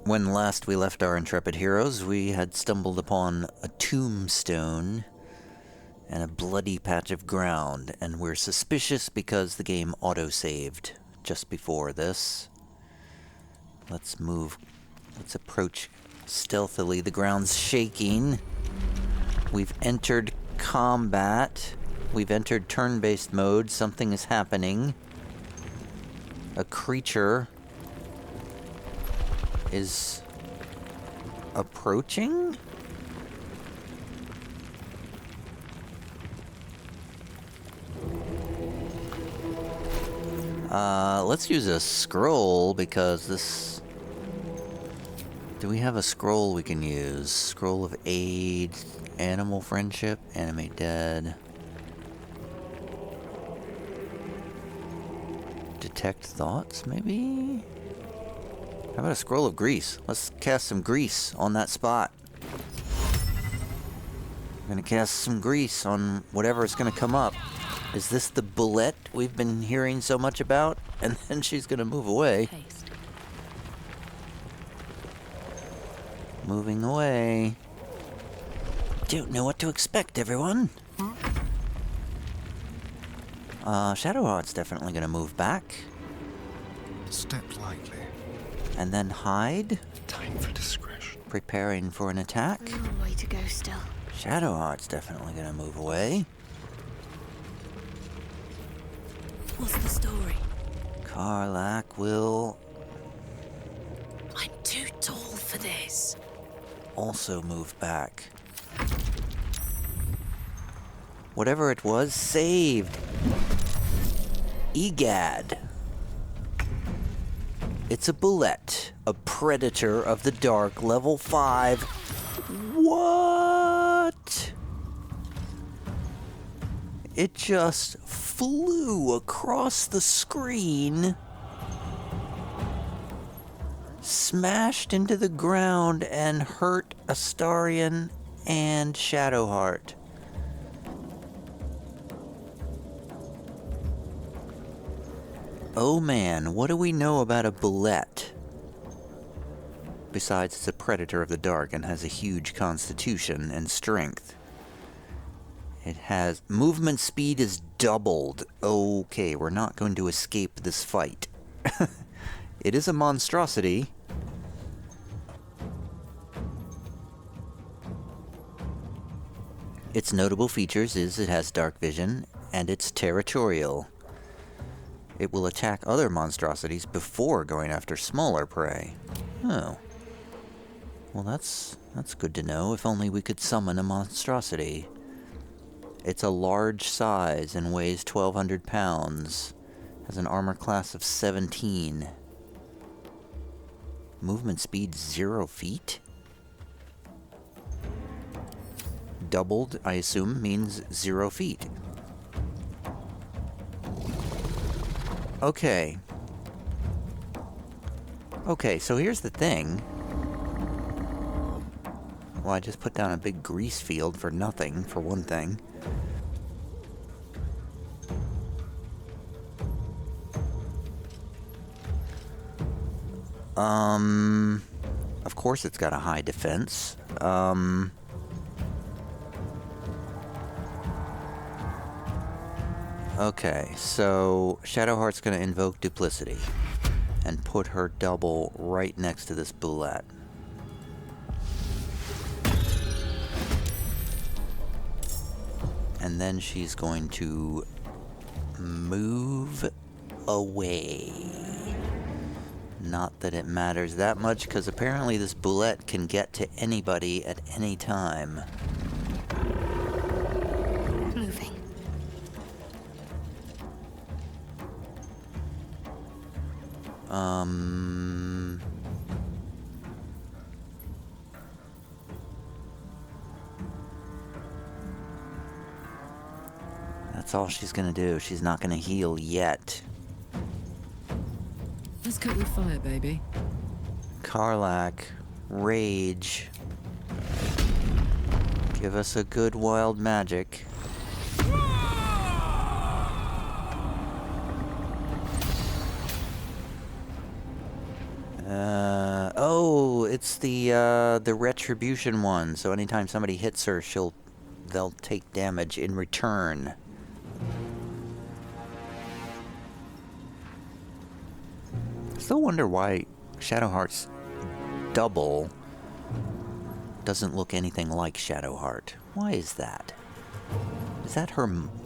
When last we left our intrepid heroes, we had stumbled upon a tombstone and a bloody patch of ground, and we're suspicious because the game auto-saved just before this. Let's approach stealthily. The ground's shaking. We've entered combat. We've entered turn-based mode. Something is happening. A creature is approaching? Let's use a scroll because this... Do we have a scroll we can use? Scroll of Aid, Animal Friendship, Animate Dead. Detect Thoughts, maybe? How about a Scroll of Grease? Let's cast some grease on that spot. I'm gonna cast some grease on whatever is gonna come up. Is this the Bulette we've been hearing so much about? And then she's gonna move away. Paste. Moving away. Don't know what to expect, everyone. Shadowheart's definitely gonna move back. Step lightly. And then hide. Time for discretion. Preparing for an attack. A long way to go still. Shadowheart's definitely gonna move away. What's the story? Karlach will I'm too tall for this. also move back. Whatever it was, saved. Egad. It's a Bulette, a predator of the dark, level 5. What? It just flew across the screen, smashed into the ground, and hurt Astarion and Shadowheart. Oh man, what do we know about a Bulette? Besides, it's a predator of the dark and has a huge constitution and strength. It has... movement speed is doubled. Okay, we're not going to escape this fight. It is a monstrosity. Its notable features is it has dark vision, and it's territorial. It will attack other monstrosities before going after smaller prey. Oh. Well, that's good to know. If only we could summon a monstrosity. It's a large size and weighs 1,200 pounds. Has an armor class of 17. Movement speed 0 feet? Doubled, I assume, means 0 feet. Okay. Okay, so here's the thing. Well, I just put down a big grease field for nothing, for one thing. Of course it's got a high defense. Okay, so Shadowheart's gonna invoke Duplicity and put her double right next to this Bulette. And then she's going to move away. Not that it matters that much, because apparently this Bulette can get to anybody at any time. Moving. That's all she's gonna do. She's not gonna heal yet. Let's cook with fire, baby. Karlach, rage. Give us a good wild magic. Oh, it's the retribution one. So anytime somebody hits her, they'll take damage in return. Still wonder why Shadowheart's double doesn't look anything like Shadowheart. Why is that? Is that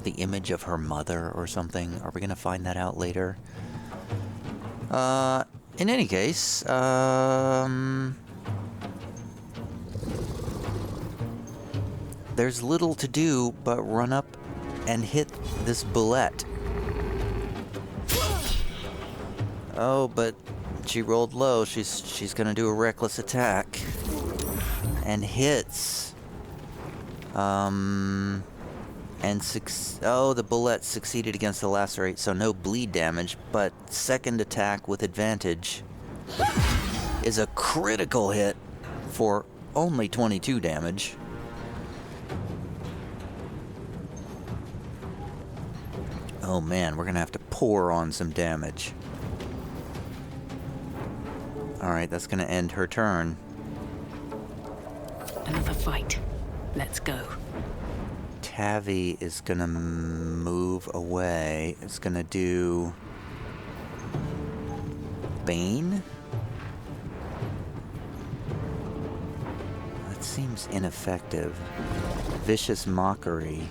the image of her mother or something? Are we gonna find that out later? In any case, there's little to do but run up and hit this Bulette. Oh, but she rolled low. She's gonna do a reckless attack. And hits. And the Bulette succeeded against the lacerate, so no bleed damage, but second attack with advantage is a critical hit for only 22 damage. Oh man, we're gonna have to pour on some damage. Alright, that's gonna end her turn. Another fight. Let's go. Tavi is gonna move away. It's gonna do Bane? That seems ineffective. Vicious Mockery.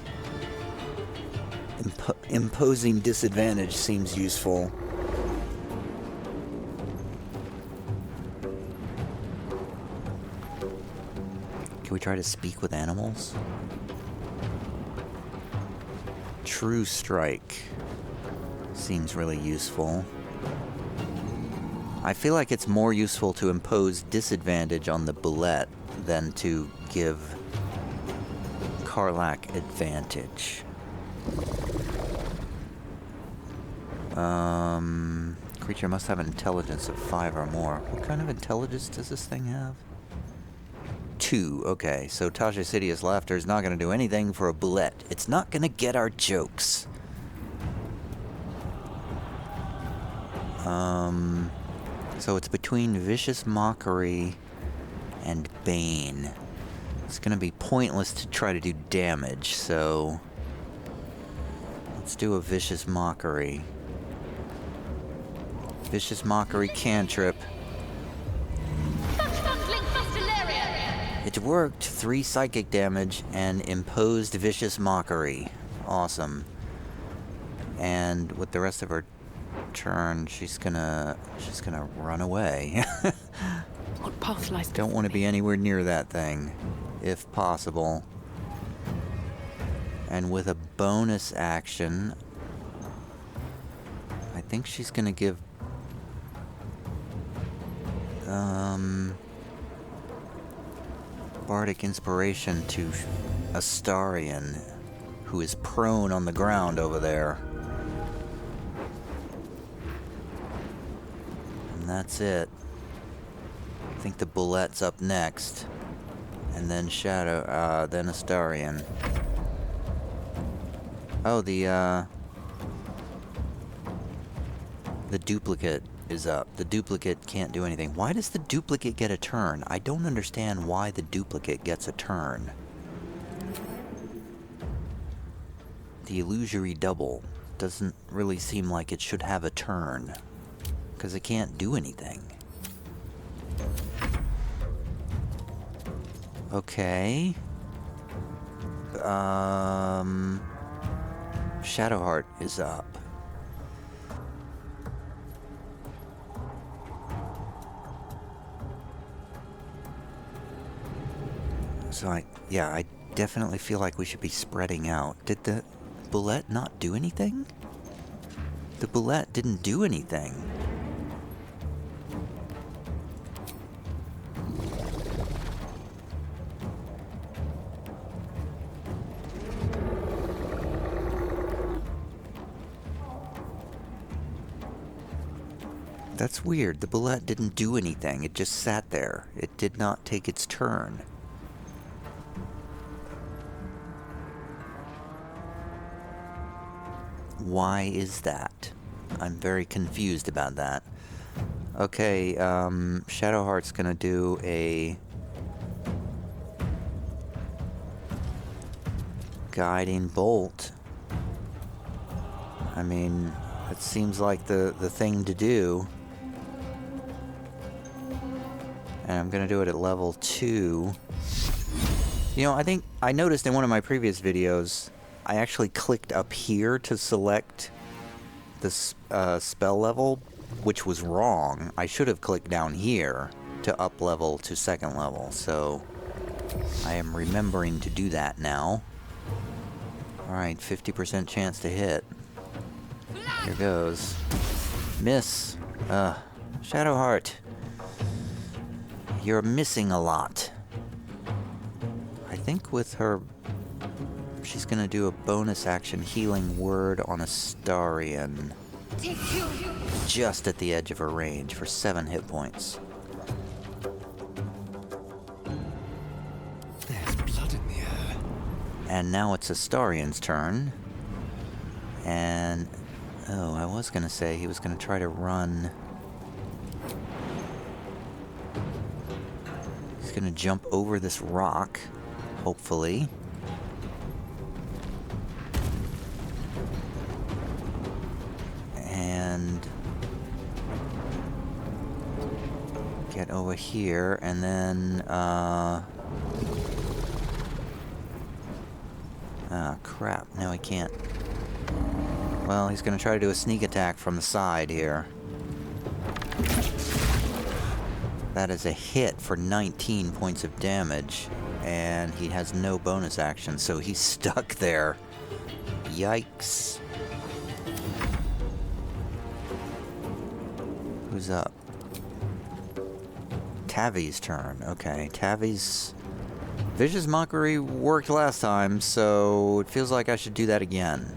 Imposing disadvantage seems useful. Can we try to speak with animals? True Strike seems really useful. I feel like it's more useful to impose disadvantage on the Bulette than to give Karlach advantage. Creature must have an intelligence of 5 or more. What kind of intelligence does this thing have? 2. Okay, so Tasha Sidious Laughter is not going to do anything for a Bulette. It's not going to get our jokes. So it's between Vicious Mockery and Bane. It's going to be pointless to try to do damage, so let's do a Vicious Mockery. Vicious Mockery cantrip. It worked. 3 psychic damage and imposed Vicious Mockery. Awesome. And with the rest of her turn, she's gonna run away. What path lies? Don't want to be anywhere near that thing, if possible. And with a bonus action, I think she's gonna give Bardic Inspiration to Astarion, who is prone on the ground over there. And that's it. I think the Bulette's up next. And then then Astarion. Oh, the duplicate is up. The duplicate can't do anything. Why does the duplicate get a turn? I don't understand why the duplicate gets a turn. The illusory double doesn't really seem like it should have a turn, because it can't do anything. Okay. Shadowheart is up. So I definitely feel like we should be spreading out. Did the Bulette not do anything? The Bulette didn't do anything. That's weird. The Bulette didn't do anything. It just sat there. It did not take its turn. Why is that? I'm very confused about that. Okay, Shadowheart's gonna do a guiding bolt. I mean, it seems like the thing to do. And I'm gonna do it at level 2. You know, I think I noticed in one of my previous videos, I actually clicked up here to select the spell level, which was wrong. I should have clicked down here to up level to 2nd level, so I am remembering to do that now. Alright, 50% chance to hit. Here goes. Miss. Shadowheart. You're missing a lot. I think with her, she's gonna do a bonus action healing word on Astarion. Just at the edge of her range for 7 hit points. There's blood in the air. And now it's Astarion's turn. And, oh, I was gonna say he was gonna try to run. He's gonna jump over this rock, hopefully. And get over here, and then, crap, now he can't. Well, he's gonna try to do a sneak attack from the side here. That is a hit for 19 points of damage, and he has no bonus action, so he's stuck there. Yikes. Who's up? Tavi's turn. Okay, Tavi's Vicious Mockery worked last time, so it feels like I should do that again.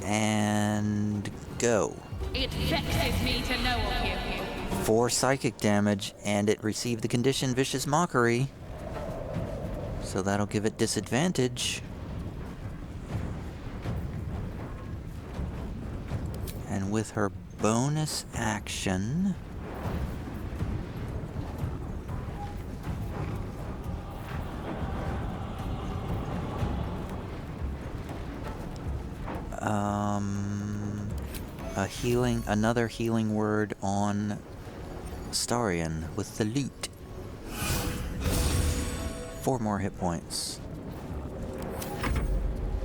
And go. It vexes me to know of you. 4 psychic damage, and it received the condition Vicious Mockery. So that'll give it disadvantage. And with her bonus action, another healing word on Astarion with the loot. 4 more hit points.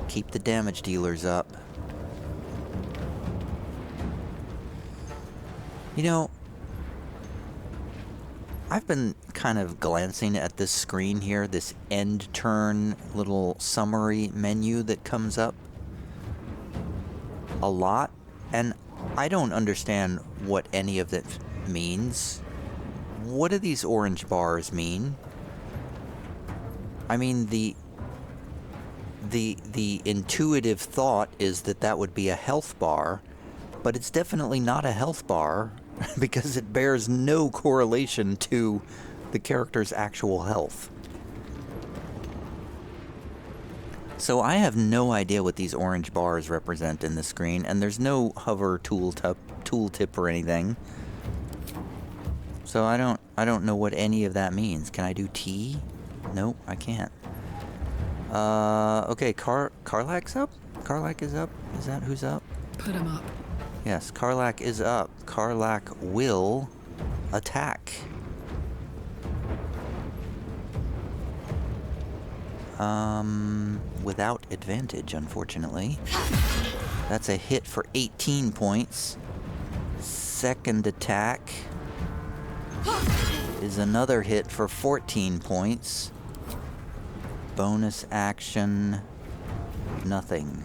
Keep the damage dealers up. You know, I've been kind of glancing at this screen here, this end turn little summary menu that comes up a lot, and I don't understand what any of it means. What do these orange bars mean? I mean, the intuitive thought is that that would be a health bar, but it's definitely not a health bar because it bears no correlation to the character's actual health. So I have no idea what these orange bars represent in the screen, and there's no hover tooltip or anything. So I don't know what any of that means. Can I do T? Nope, I can't. Okay, Karlak's up? Karlak is up? Is that who's up? Put him up. Yes, Karlak is up. Karlak will attack. Without advantage, unfortunately. That's a hit for 18 points. Second attack is another hit for 14 points. Bonus action, nothing.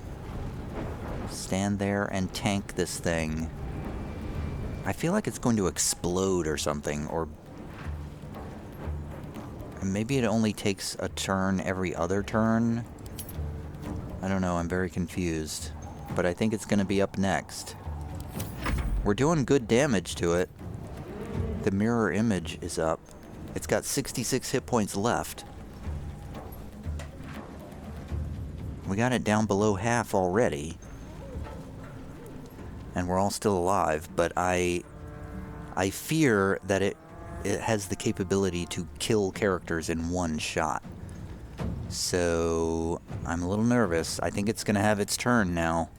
Stand there and tank this thing. I feel like it's going to explode or something, or maybe it only takes a turn every other turn. I don't know, I'm very confused. But I think it's going to be up next. We're doing good damage to it. The mirror image is up. It's got 66 hit points left. We got it down below half already. And we're all still alive, but I fear that it has the capability to kill characters in one shot. So I'm a little nervous. I think it's gonna have its turn now.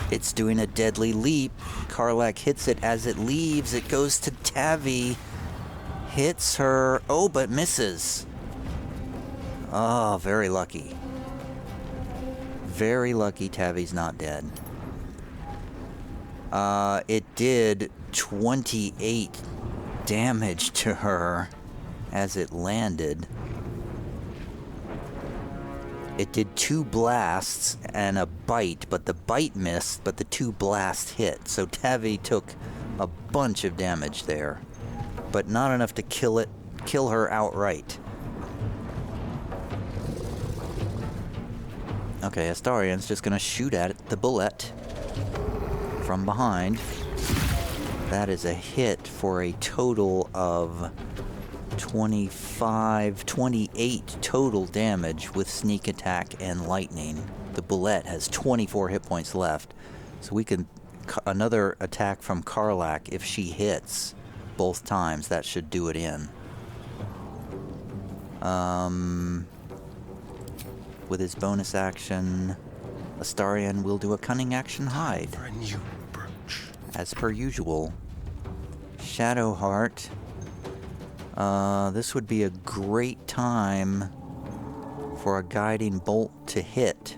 It's doing a deadly leap. Karlach hits it as it leaves. It goes to Tavi. Hits her. Oh, but misses. Oh, very lucky. Very lucky Tavi's not dead. It did 28 damage to her as it landed. It did 2 blasts and a bite, but the bite missed, but the 2 blasts hit. So Tavi took a bunch of damage there, but not enough to kill her outright. Okay, Astarian's just gonna shoot at it, the Bulette from behind. That is a hit for a total of 28 total damage with sneak attack and lightning. The Bulette has 24 hit points left, so we can another attack from Karlach if she hits both times. That should do it in. With his bonus action, Astarian will do a cunning action hide. For a new approach. As per usual. Shadowheart. This would be a great time for a guiding bolt to hit.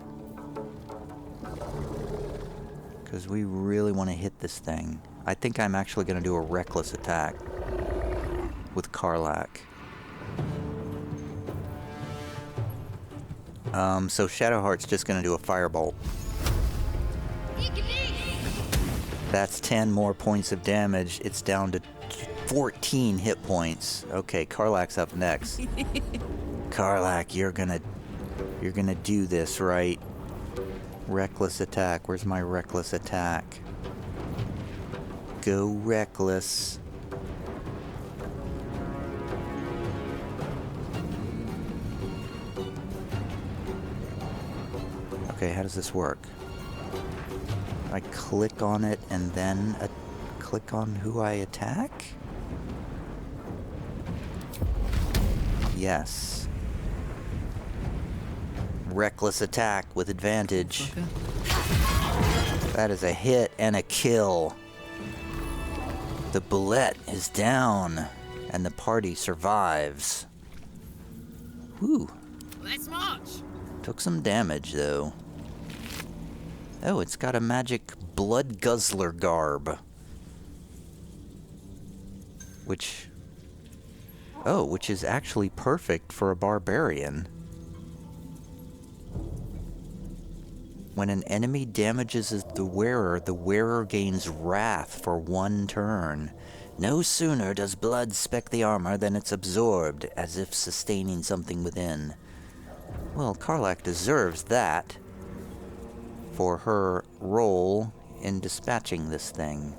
Because we really want to hit this thing. I think I'm actually going to do a reckless attack with Karlach. So Shadowheart's just going to do a firebolt. That's 10 more points of damage. It's down to 14 hit points. Okay, Karlach's up next. Karlach, you're gonna do this, right? Reckless attack. Where's my reckless attack? Go reckless. Okay, how does this work? I click on it and then click on who I attack? Yes. Reckless attack with advantage. That is a hit and a kill. The Bulette is down, and the party survives. Whew. Let's march. Took some damage, though. Oh, it's got a magic blood guzzler garb. Which is actually perfect for a barbarian. When an enemy damages the wearer gains wrath for 1 turn. No sooner does blood speck the armor than it's absorbed, as if sustaining something within. Well, Karlach deserves that for her role in dispatching this thing.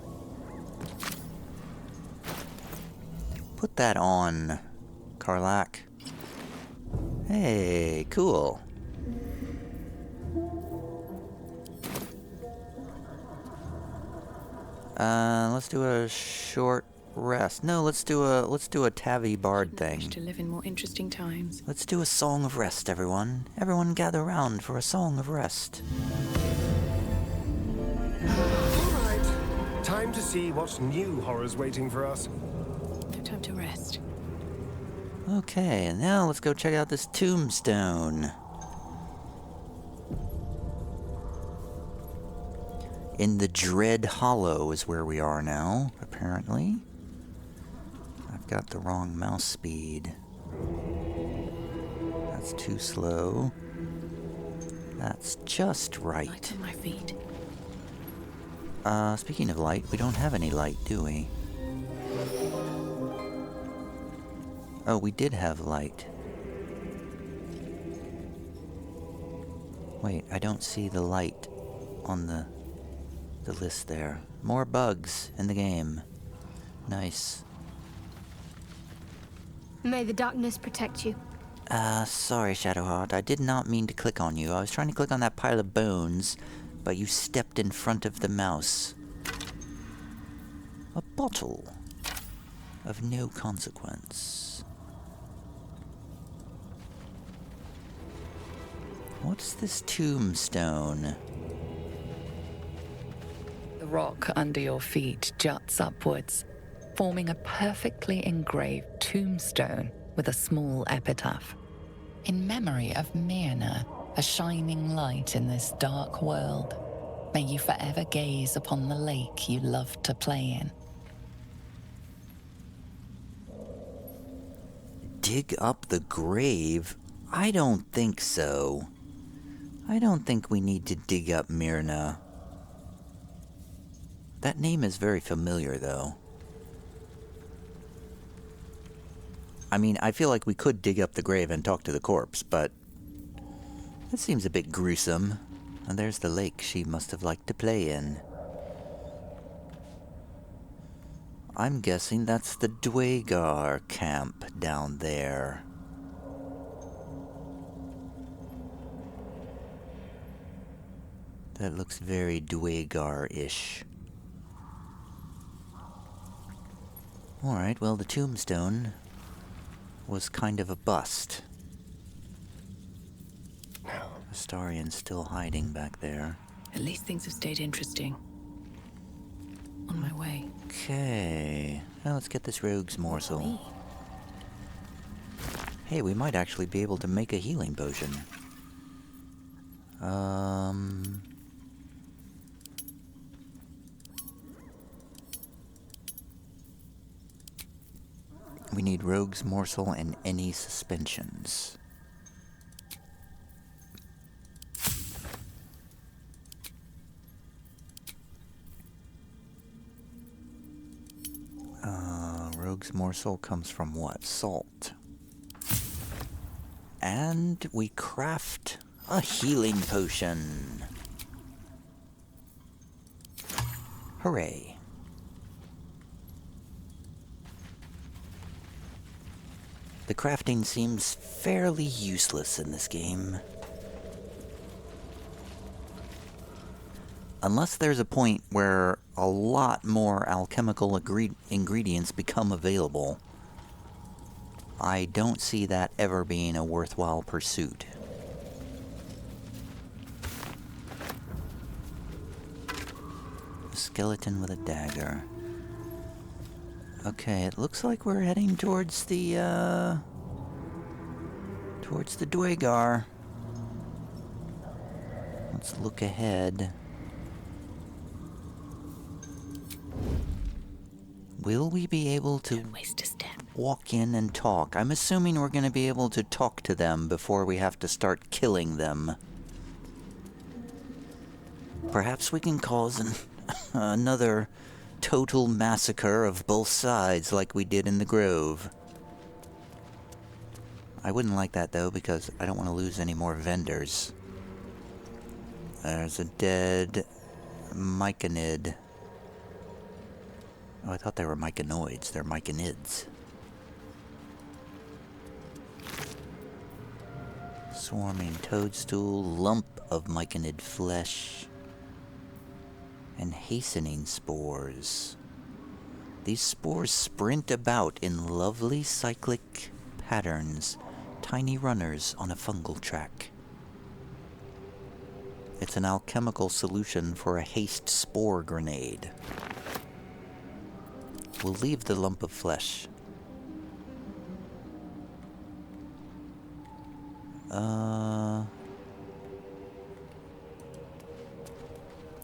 Put that on, Karlach. Hey, cool. Let's do a short rest. No, let's do a Tavi bard thing. Wish to live in more interesting times. Let's do a song of rest, everyone. Everyone gather round for a song of rest. All right. Time to see what new horrors waiting for us. No time to rest. Okay, and now let's go check out this tombstone. In the Dread Hollow is where we are now, apparently. I've got the wrong mouse speed. That's too slow. That's just right. Light on my feet. Speaking of light, we don't have any light, do we? Oh, we did have light. Wait, I don't see the light on the list there. More bugs in the game. Nice. May the darkness protect you. Sorry, Shadowheart. I did not mean to click on you. I was trying to click on that pile of bones, but you stepped in front of the mouse. A bottle of no consequence. What's this tombstone? The rock under your feet juts upwards, forming a perfectly engraved tombstone with a small epitaph. In memory of Myrna, a shining light in this dark world, may you forever gaze upon the lake you loved to play in. Dig up the grave? I don't think so. I don't think we need to dig up Myrna. That name is very familiar, though. I mean, I feel like we could dig up the grave and talk to the corpse, but that seems a bit gruesome. And there's the lake she must have liked to play in. I'm guessing that's the duergar camp down there. That looks very duergar-ish. Alright, well, the tombstone was kind of a bust. Astarian's still hiding back there. At least things have stayed interesting. On my way. Okay. Now let's get this rogue's morsel. Hey, we might actually be able to make a healing potion. We need rogue's morsel and any suspensions. Rogue's morsel comes from what? Salt. And we craft a healing potion. Hooray. The crafting seems fairly useless in this game. Unless there's a point where a lot more alchemical ingredients become available, I don't see that ever being a worthwhile pursuit. A skeleton with a dagger. Okay, it looks like we're heading towards the duergar. Let's look ahead. Will we be able to Don't waste a step. walk in and talk? I'm assuming we're going to be able to talk to them before we have to start killing them. Perhaps we can cause another total massacre of both sides like we did in the Grove. I wouldn't like that, though, because I don't want to lose any more vendors. There's a dead Myconid. Oh, I thought they were myconoids. They're myconids. Swarming toadstool, lump of myconid flesh, and hastening spores. These spores sprint about in lovely cyclic patterns, tiny runners on a fungal track. It's an alchemical solution for a haste spore grenade. We'll leave the lump of flesh.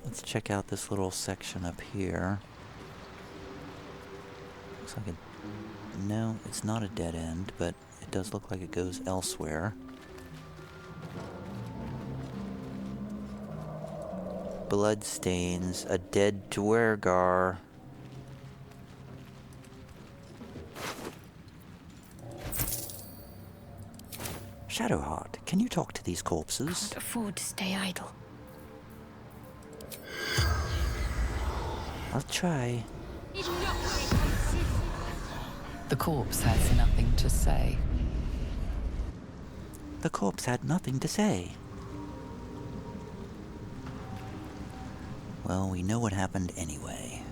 Let's check out this little section up here. Looks like a... No, it's not a dead end, but it does look like it goes elsewhere. Bloodstains, a dead duergar. Shadowheart, can you talk to these corpses? Can't afford to stay idle. I'll try. The corpse has nothing to say. The corpse had nothing to say. Well, we know what happened anyway.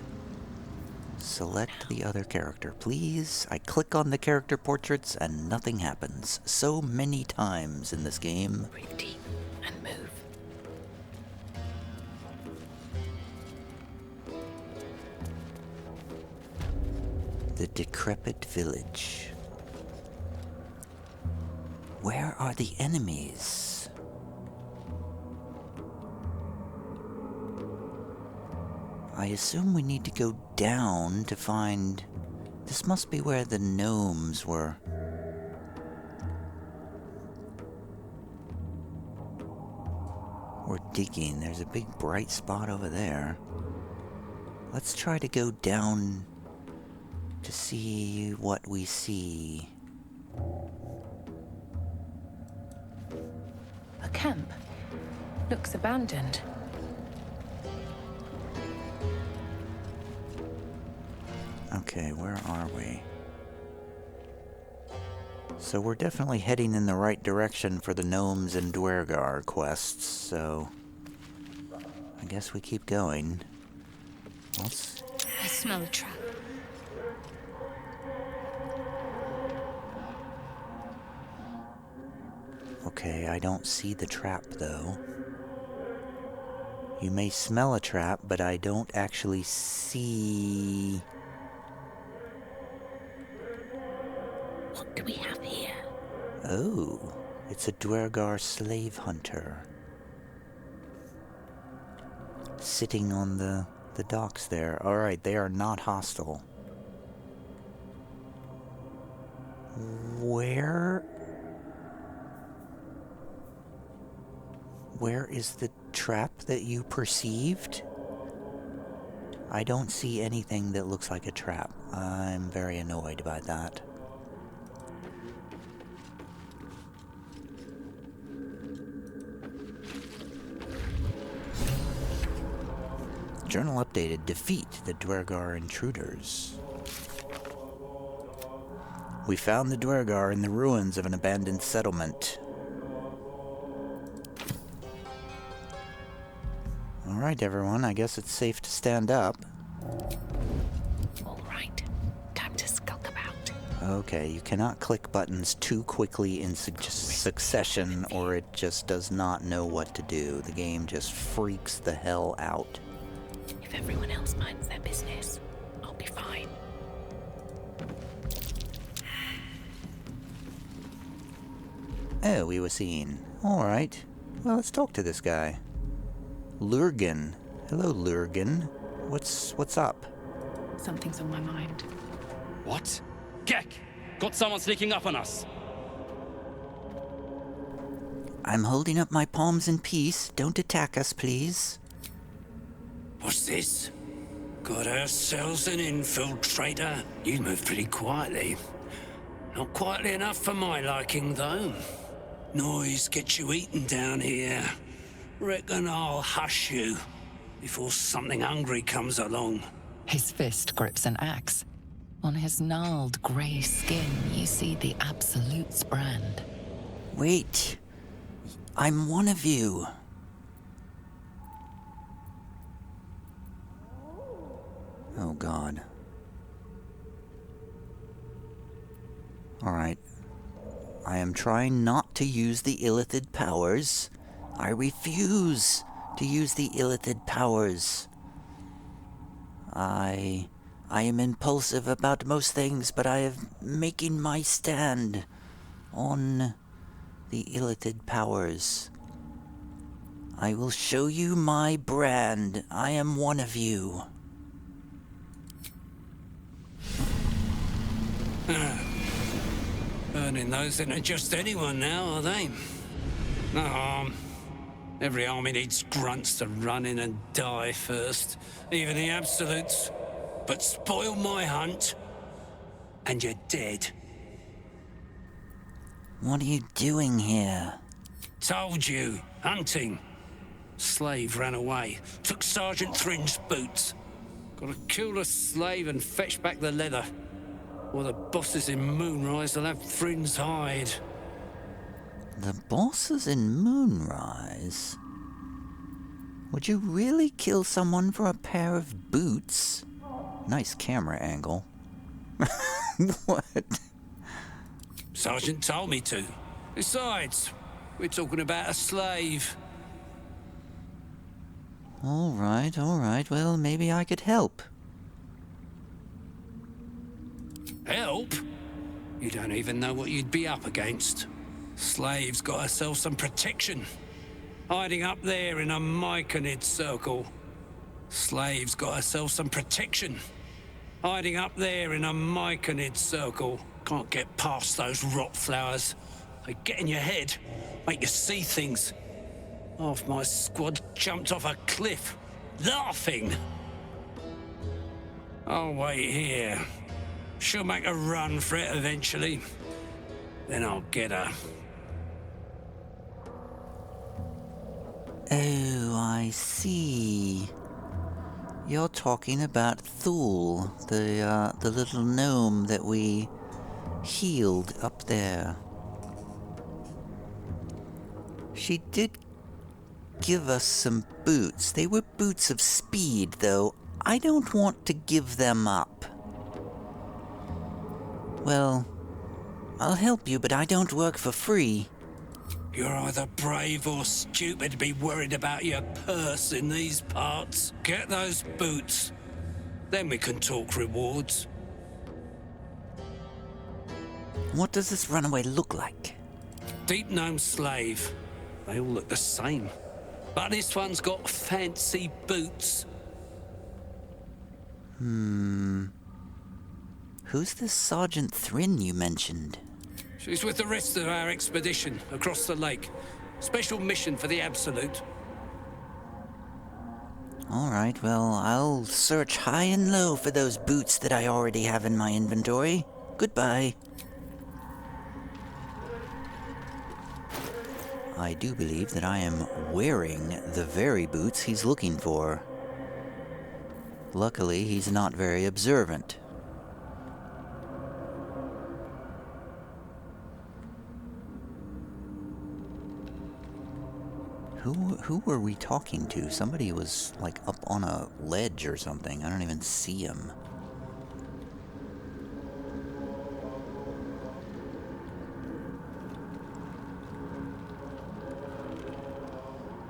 Select the other character, please. I click on the character portraits and nothing happens. So many times in this game. Breathe deep and move. The Decrepit Village. Where are the enemies? I assume we need to go down to find... This must be where the gnomes were. We're digging. There's a big bright spot over there. Let's try to go down to see what we see. A camp. Looks abandoned. Okay, where are we? So we're definitely heading in the right direction for the gnomes and duergar quests, so I guess we keep going. Let's... I smell a trap. Okay, I don't see the trap though. You may smell a trap, but I don't actually see... What do we have here? Oh, it's a duergar slave hunter. Sitting on the docks there. Alright, they are not hostile. Where is the trap that you perceived? I don't see anything that looks like a trap. I'm very annoyed by that. Journal updated. Defeat the duergar intruders. We found the duergar in the ruins of an abandoned settlement. Alright, everyone. I guess it's safe to stand up. All right. Time to skulk about. Okay, you cannot click buttons too quickly in succession or it just does not know what to do. The game just freaks the hell out. If everyone else minds their business, I'll be fine. Oh, we were seen. Alright. Well, let's talk to this guy. Lurgan. Hello, Lurgan. What's up? Something's on my mind. What? Gekh! Got someone sneaking up on us! I'm holding up my palms in peace. Don't attack us, please. What's this? Got ourselves an infiltrator. You move pretty quietly. Not quietly enough for my liking, though. Noise gets you eaten down here. Reckon I'll hush you before something hungry comes along. His fist grips an axe. On his gnarled grey skin, you see the Absolute's brand. Wait. I'm one of you. Oh, God. Alright. I am trying not to use the illithid powers. I refuse to use the illithid powers. I am impulsive about most things, but I am making my stand on the illithid powers. I will show you my brand. I am one of you. Burning those into just anyone now, are they? No harm. Every army needs grunts to run in and die first. Even the Absolutes. But spoil my hunt, and you're dead. What are you doing here? Told you. Hunting. Slave ran away. Took Sergeant Thrin's boots. Gotta kill the slave and fetch back the leather. Or the bosses in Moonrise will have Thrin's hide. The boss is in Moonrise. Would you really kill someone for a pair of boots? Nice camera angle. What? Sergeant told me to. Besides, we're talking about a slave. All right. Well, maybe I could help. Help? You don't even know what you'd be up against. Slave's got herself some protection. Hiding up there in a Myconid circle. Slave's got herself some protection. Hiding up there in a Myconid circle. Can't get past those rot flowers. They get in your head, make you see things. Half my squad jumped off a cliff, laughing. I'll wait here. She'll make a run for it eventually. Then I'll get her. Oh, I see. You're talking about Thule, the little gnome that we healed up there. She did give us some boots. They were boots of speed, though. I don't want to give them up. Well, I'll help you, but I don't work for free. You're either brave or stupid to be worried about your purse in these parts. Get those boots. Then we can talk rewards. What does this runaway look like? Deep gnome slave. They all look the same. But this one's got fancy boots. Who's this Sergeant Thrin you mentioned? She's with the rest of our expedition across the lake. Special mission for the Absolute. Alright, well, I'll search high and low for those boots that I already have in my inventory. Goodbye. I do believe that I am wearing the very boots he's looking for. Luckily, he's not very observant. Who were we talking to? Somebody was, like, up on a ledge or something. I don't even see him.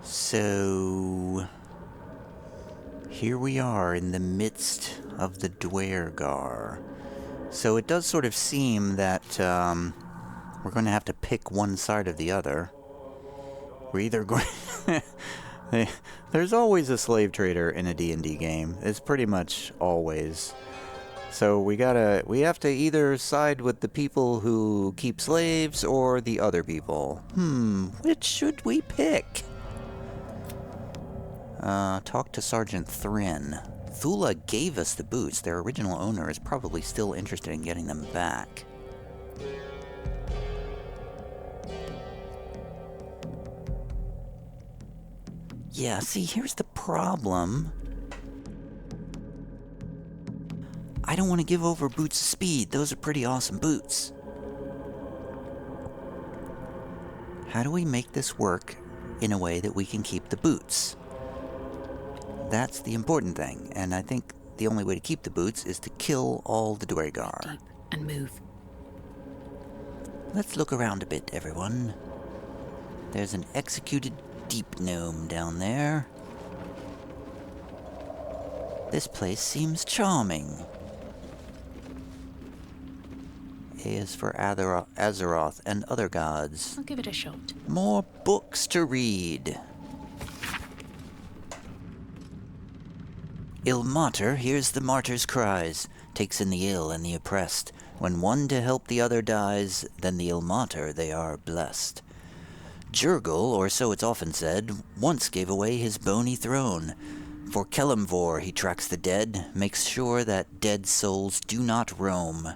So... here we are in the midst of the duergar. So it does sort of seem that, we're going to have to pick one side or the other. We're either going... There's always a slave trader in a D&D game. It's pretty much always. So we have to either side with the people who keep slaves or the other people. Which should we pick? Talk to Sergeant Thrin. Thula gave us the boots. Their original owner is probably still interested in getting them back. Yeah, see, here's the problem. I don't want to give over boots of speed. Those are pretty awesome boots. How do we make this work in a way that we can keep the boots? That's the important thing, and I think the only way to keep the boots is to kill all the duergar. Deep and move. Let's look around a bit, everyone. There's an executed deep gnome down there. This place seems charming. A is for Azeroth and other gods. I'll give it a shot. More books to read. Il Mater hears the martyr's cries, takes in the ill and the oppressed. When one to help the other dies, then the Il Mater they are blessed. Jurgle, or so it's often said, once gave away his bony throne. For Kelemvor he tracks the dead, makes sure that dead souls do not roam.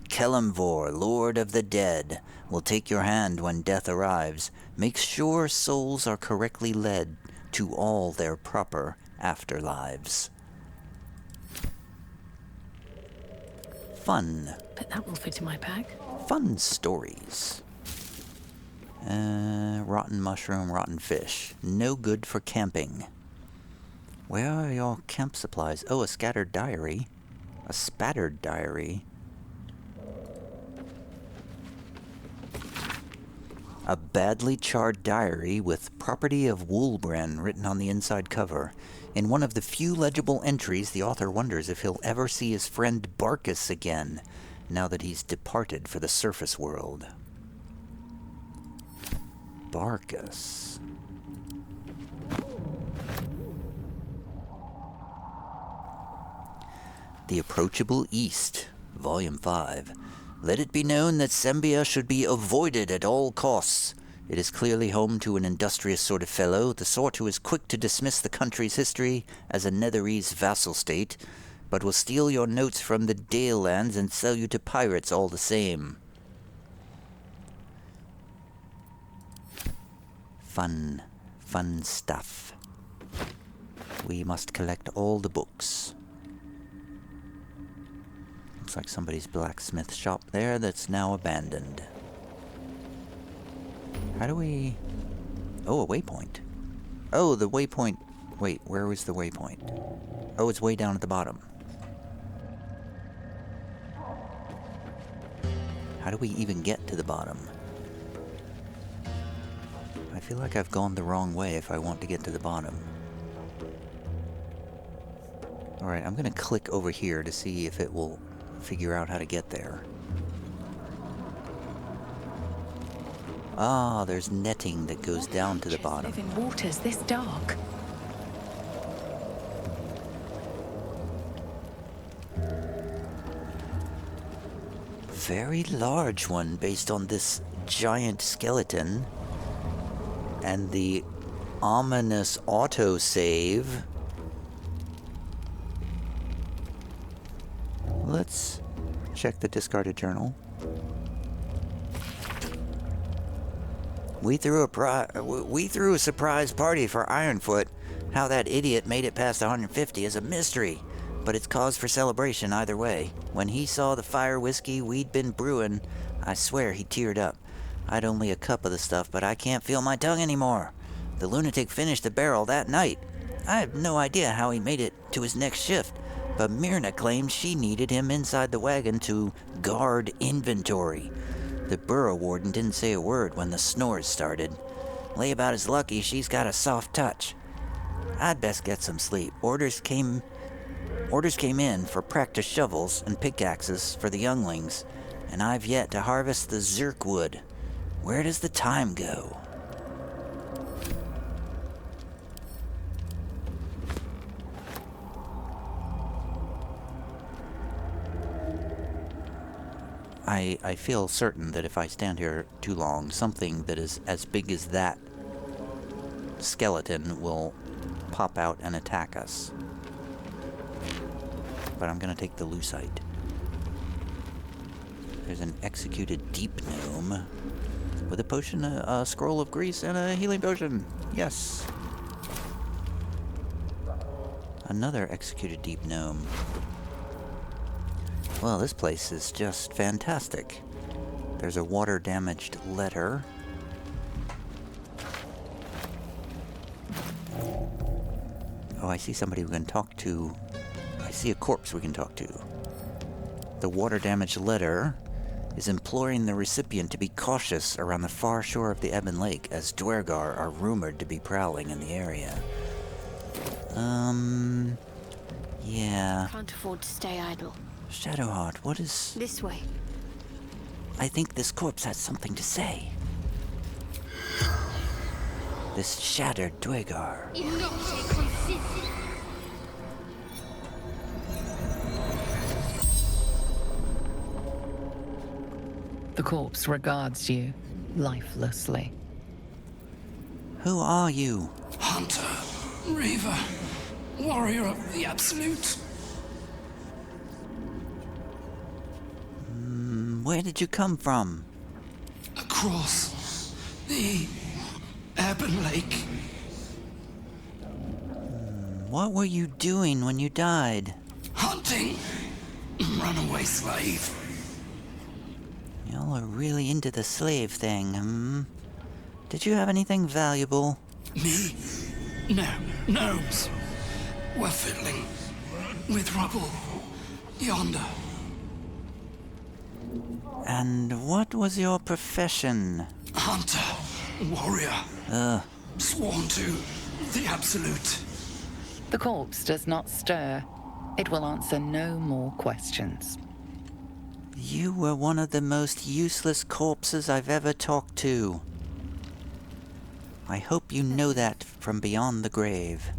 Kelemvor, Lord of the Dead, will take your hand when death arrives, makes sure souls are correctly led to all their proper afterlives. Fun. Bet that will fit in my pack. Fun stories. Rotten mushroom, rotten fish. No good for camping. Where are your camp supplies? Oh, a scattered diary. A spattered diary. A badly charred diary with property of Woolbren written on the inside cover. In one of the few legible entries, the author wonders if he'll ever see his friend Barkus again, now that he's departed for the surface world. Barkus. The Approachable East, Volume 5. Let it be known that Sembia should be avoided at all costs. It is clearly home to an industrious sort of fellow, the sort who is quick to dismiss the country's history as a Netherese vassal state, but will steal your notes from the Dale lands and sell you to pirates all the same. Fun stuff. We must collect all the books. Looks like somebody's blacksmith shop there that's now abandoned. How do we... Oh, a waypoint. Oh, the waypoint... Wait, where was the waypoint? Oh, it's way down at the bottom. How do we even get to the bottom? I feel like I've gone the wrong way if I want to get to the bottom. Alright, I'm gonna click over here to see if it will figure out how to get there. Ah, there's netting that goes down to the bottom. Live in waters this dark. Very large one based on this giant skeleton. And the ominous autosave. Let's check the discarded journal. We threw a surprise party for Ironfoot. How that idiot made it past 150 is a mystery, but it's cause for celebration either way. When he saw the fire whiskey we'd been brewing, I swear he teared up. I'd only a cup of the stuff, but I can't feel my tongue anymore. The lunatic finished the barrel that night. I have no idea how he made it to his next shift, but Myrna claimed she needed him inside the wagon to guard inventory. The burrow warden didn't say a word when the snores started. Lay about as lucky she's got a soft touch. I'd best get some sleep. Orders came in for practice shovels and pickaxes for the younglings, and I've yet to harvest the zirkwood. Where does the time go? I feel certain that if I stand here too long, something that is as big as that skeleton will pop out and attack us. But I'm gonna take the lucite. There's an executed deep gnome with a potion, a scroll of grease, and a healing potion. Yes. Another executed deep gnome. Well, this place is just fantastic. There's a water-damaged letter. Oh, I see somebody we can talk to. I see a corpse we can talk to. The water-damaged letter is imploring the recipient to be cautious around the far shore of the Ebon Lake, as duergar are rumored to be prowling in the area. Yeah. Can't afford to stay idle. Shadowheart, what is... This way. I think this corpse has something to say. This shattered duergar. The corpse regards you lifelessly. Who are you? Hunter, Reaver, warrior of the Absolute. Where did you come from? Across the Ebon Lake. What were you doing when you died? Hunting. Runaway slave. Y'all are really into the slave thing, Did you have anything valuable? Me? No. Gnomes. We're fiddling with rubble. Yonder. And what was your profession? Hunter. Warrior. Sworn to the absolute. The corpse does not stir. It will answer no more questions. You were one of the most useless corpses I've ever talked to. I hope you know that from beyond the grave.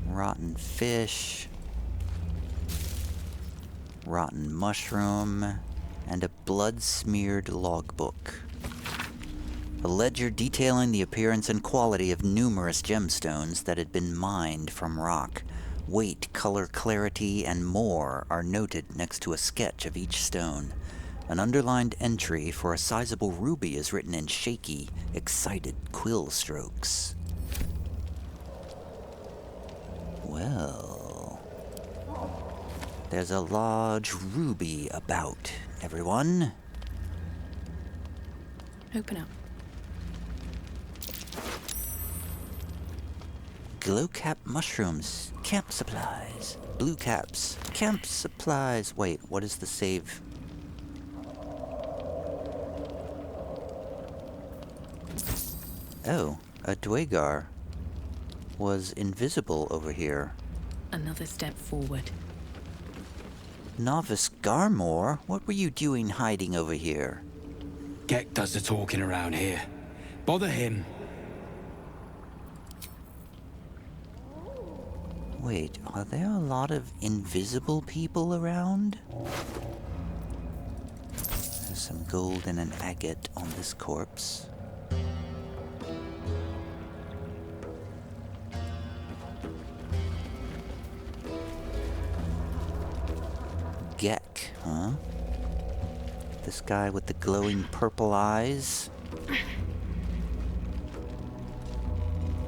Rotten fish, rotten mushroom, and a blood-smeared logbook. A ledger detailing the appearance and quality of numerous gemstones that had been mined from rock. Weight, color, clarity, and more are noted next to a sketch of each stone. An underlined entry for a sizable ruby is written in shaky, excited quill strokes. Well, there's a large ruby about, everyone. Open up. Glow cap mushrooms, camp supplies, blue caps, camp supplies. Wait, what is the save? Oh, a duergar was invisible over here. Another step forward. Novice Garmore, what were you doing hiding over here? Gekh does the talking around here. Bother him. Wait, are there a lot of invisible people around? There's some gold and an agate on this corpse. Gekh, huh? This guy with the glowing purple eyes?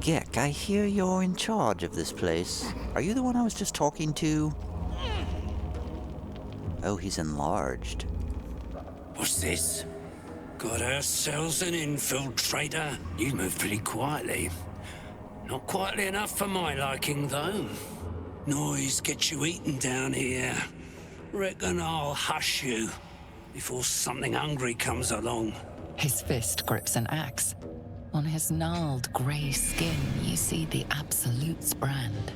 Gekh, I hear you're in charge of this place. Are you the one I was just talking to? Oh, he's enlarged. What's this? Got ourselves an infiltrator. You move pretty quietly. Not quietly enough for my liking, though. Noise gets you eaten down here. Reckon I'll hush you before something hungry comes along. His fist grips an axe. On his gnarled grey skin, you see the Absolute's brand.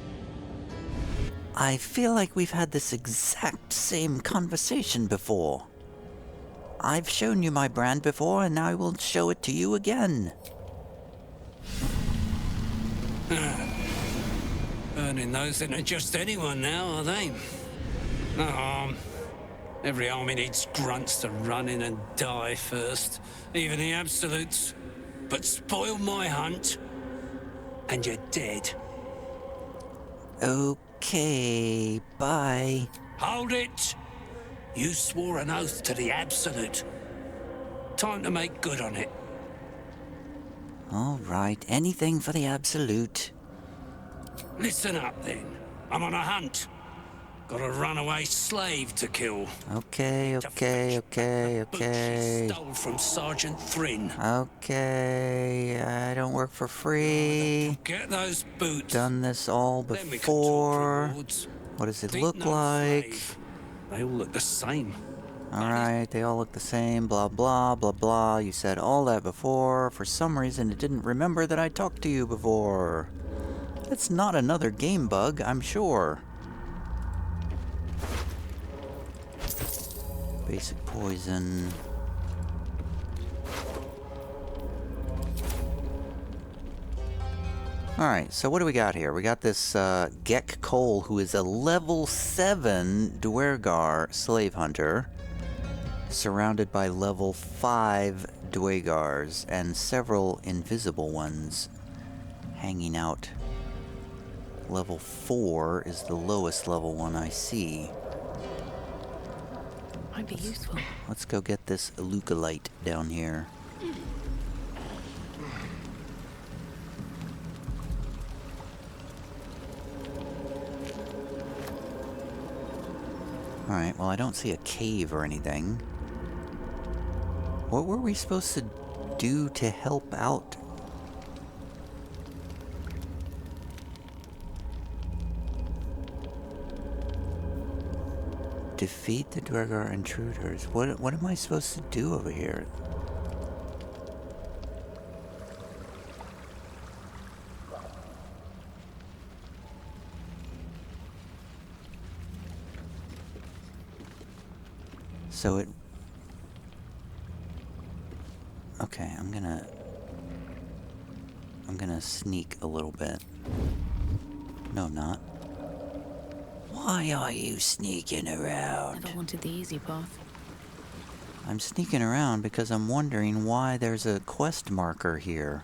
I feel like we've had this exact same conversation before. I've shown you my brand before, and I will show it to you again. Burning those into just anyone now, are they? No harm. Every army needs grunts to run in and die first. Even the Absolutes. But spoil my hunt, and you're dead. Okay, bye. Hold it! You swore an oath to the Absolute. Time to make good on it. All right, anything for the Absolute. Listen up, then. I'm on a hunt. Got a runaway slave to kill. Okay. She stole from Sergeant Thrin. Okay, I don't work for free. Get those boots. Done this all Then we can talk before. rewards. What does it Think look no like? slave. They all look the same. Alright, they all look the same, blah blah blah blah. You said all that before. For some reason it didn't remember that I talked to you before. It's not another game bug, I'm sure. Basic poison. Alright, so what do we got here? We got this Gekh Coal, who is a level 7 duergar slave hunter, surrounded by level 5 duergars and several invisible ones hanging out. Level 4 is the lowest level one I see. Might be useful. Let's go get this lookalite down here. Alright, well I don't see a cave or anything. What were we supposed to do to help out? Defeat the duergar intruders. What am I supposed to do over here? So it... Okay, I'm gonna sneak a little bit. No, I'm not. Why are you sneaking around? Never wanted the easy path. I'm sneaking around because I'm wondering why there's a quest marker here.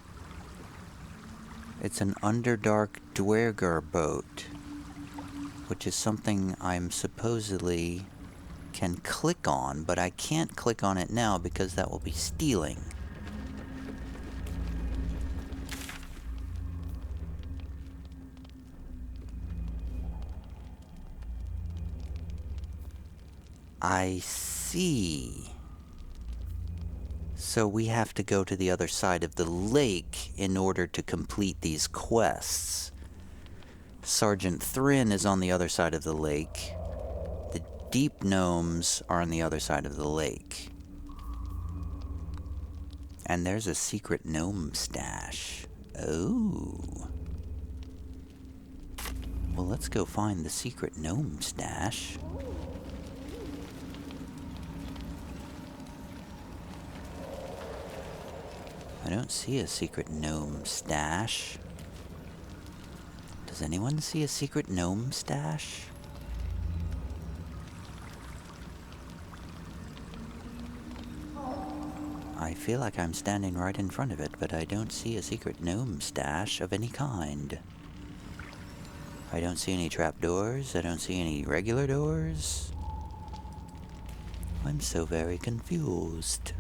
It's an Underdark duergar boat, which is something I'm supposedly can click on, but I can't click on it now because that will be stealing. I see. So we have to go to the other side of the lake in order to complete these quests. Sergeant Thrin is on the other side of the lake. The deep gnomes are on the other side of the lake. And there's a secret gnome stash. Oh. Well, let's go find the secret gnome stash. I don't see a secret gnome stash. Does anyone see a secret gnome stash? I feel like I'm standing right in front of it, but I don't see a secret gnome stash of any kind. I don't see any trapdoors. I don't see any regular doors. I'm so very confused.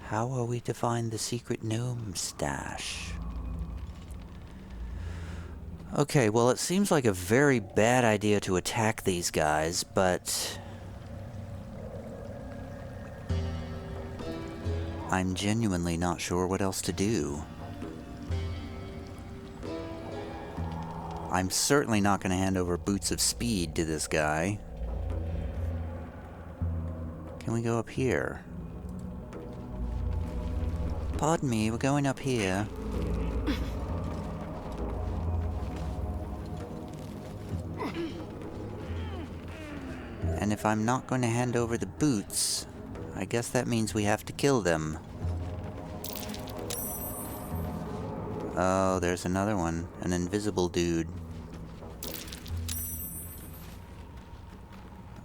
How are we to find the secret gnome stash? Okay, well, it seems like a very bad idea to attack these guys, but I'm genuinely not sure what else to do. I'm certainly not going to hand over Boots of Speed to this guy. Can we go up here? Pardon me, we're going up here. And if I'm not going to hand over the boots, I guess that means we have to kill them. Oh, there's another one. An invisible dude.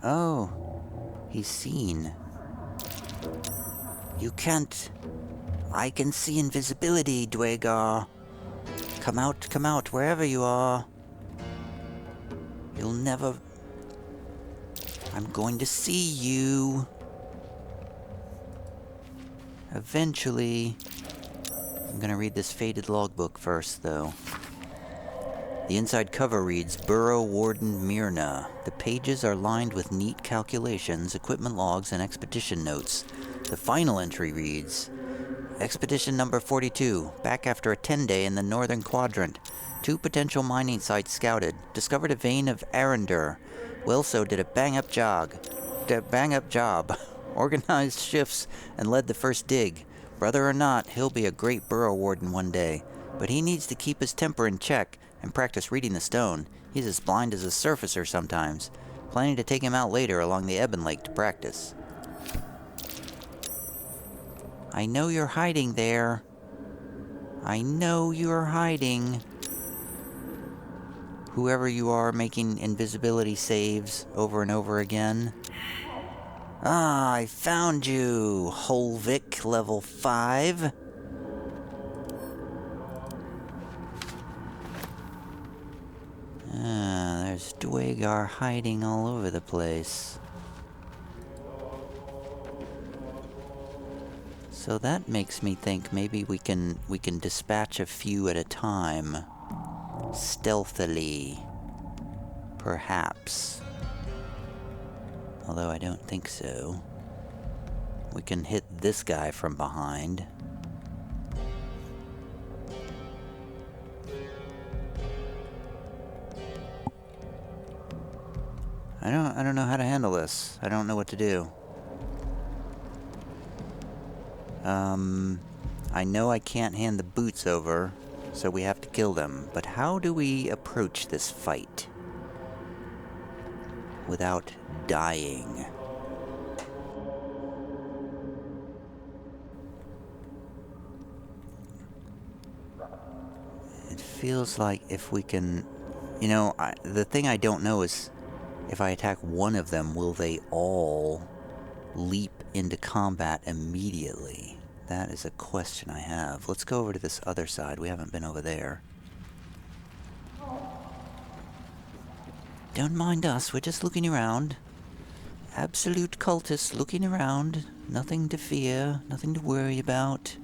Oh, he's seen. You can't... I can see invisibility, duergar. Come out, wherever you are. You'll never... I'm going to see you. Eventually. I'm gonna read this faded logbook first, though. The inside cover reads, Burrow Warden Myrna. The pages are lined with neat calculations, equipment logs, and expedition notes. The final entry reads, Expedition number 42, back after a 10-day in the northern quadrant. 2 potential mining sites scouted. Discovered a vein of Arendur. Wilso did a bang-up job. Organized shifts and led the first dig. Brother or not, he'll be a great burrow warden one day. But he needs to keep his temper in check and practice reading the stone. He's as blind as a surfacer sometimes. Planning to take him out later along the Ebon Lake to practice. I know you're hiding there. I know you're hiding. Whoever you are making invisibility saves over and over again. Ah, I found you, Holvik, level 5. Ah, there's duergar hiding all over the place. So that makes me think maybe we can dispatch a few at a time. stealthily. Perhaps. Although I don't think so. We can hit this guy from behind. I don't know how to handle this. I don't know what to do. I know I can't hand the boots over, so we have to kill them. But how do we approach this fight without dying? It feels like if we can... You know, the thing I don't know is if I attack one of them, will they all leap into combat immediately? That is a question I have. Let's go over to this other side. We haven't been over there. Don't mind us, we're just looking around. Absolute cultists looking around. Nothing to fear, nothing to worry about.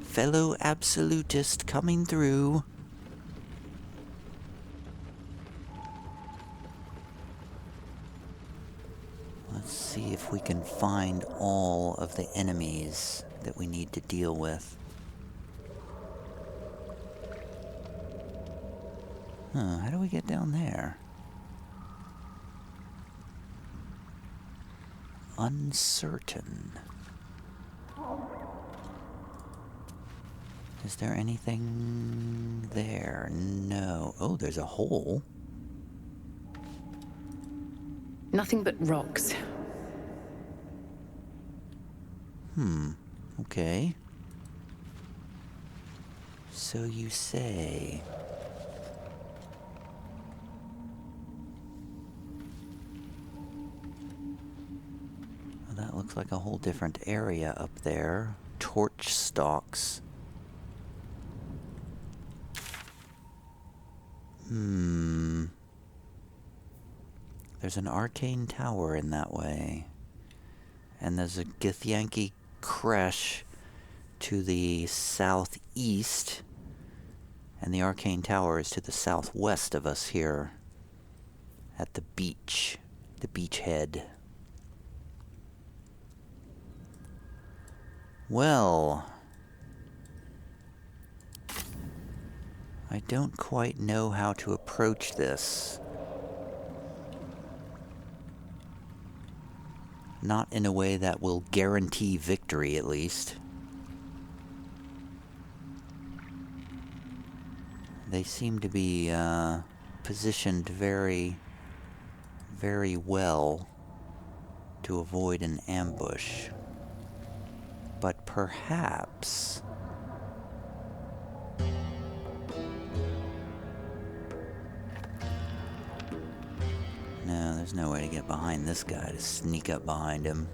Fellow absolutist coming through. Let's see if we can find all of the enemies that we need to deal with. How do we get down there? Uncertain. Is there anything there? No. Oh, there's a hole. Nothing but rocks. Okay. So you say. Well, that looks like a whole different area up there. Torch stalks. There's an arcane tower in that way. And there's a Githyanki Creche to the southeast. And the arcane tower is to the southwest of us here. At the beach. The beachhead. Well... I don't quite know how to approach this. Not in a way that will guarantee victory, at least. They seem to be positioned very, very well to avoid an ambush. But perhaps... No, there's no way to get behind this guy, to sneak up behind him.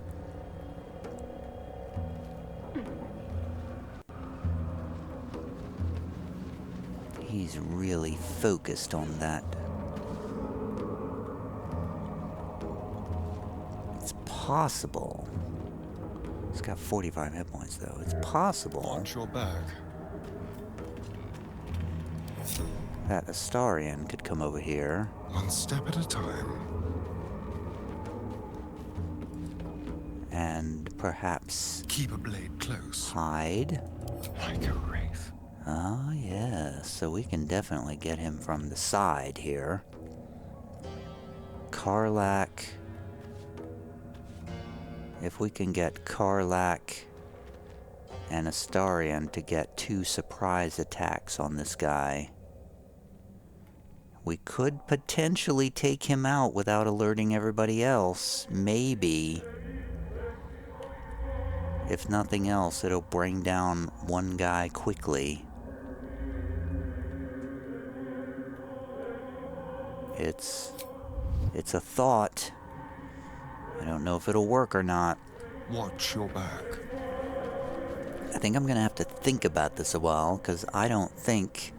He's really focused on that. It's possible. He's got 45 hit points, though. It's possible. Watch your back. That Astarion could come over here. One step at a time. And perhaps... Keep a blade close. hide. Like a wraith. Oh, yeah. So we can definitely get him from the side here. Karlach. If we can get Karlach and Astarion to get 2 surprise attacks on this guy, we could potentially take him out without alerting everybody else. Maybe. If nothing else, it'll bring down one guy quickly. It's a thought. I don't know if it'll work or not. Watch your back. I think I'm gonna have to think about this a while, because I don't think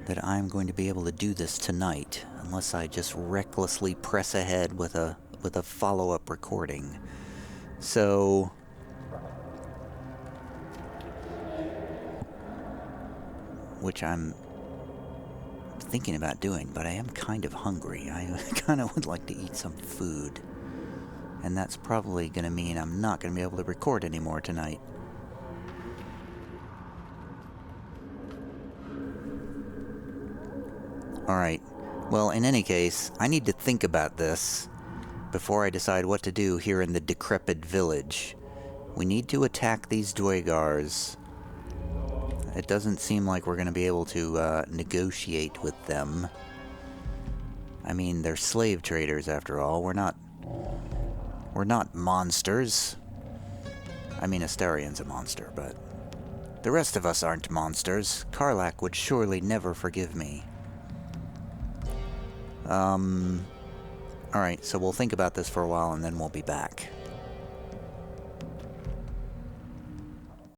that I'm going to be able to do this tonight, unless I just recklessly press ahead with a follow-up recording. So... which I'm thinking about doing, but I am kind of hungry. I kind of would like to eat some food. And that's probably going to mean I'm not going to be able to record anymore tonight. Alright, well, in any case, I need to think about this before I decide what to do here in the Decrepit Village. We need to attack these duergars. It doesn't seem like we're going to be able to negotiate with them. I mean, they're slave traders after all. We're not monsters. I mean, Astarion's a monster, but the rest of us aren't monsters. Karlach would surely never forgive me. Alright, so we'll think about this for a while and then we'll be back.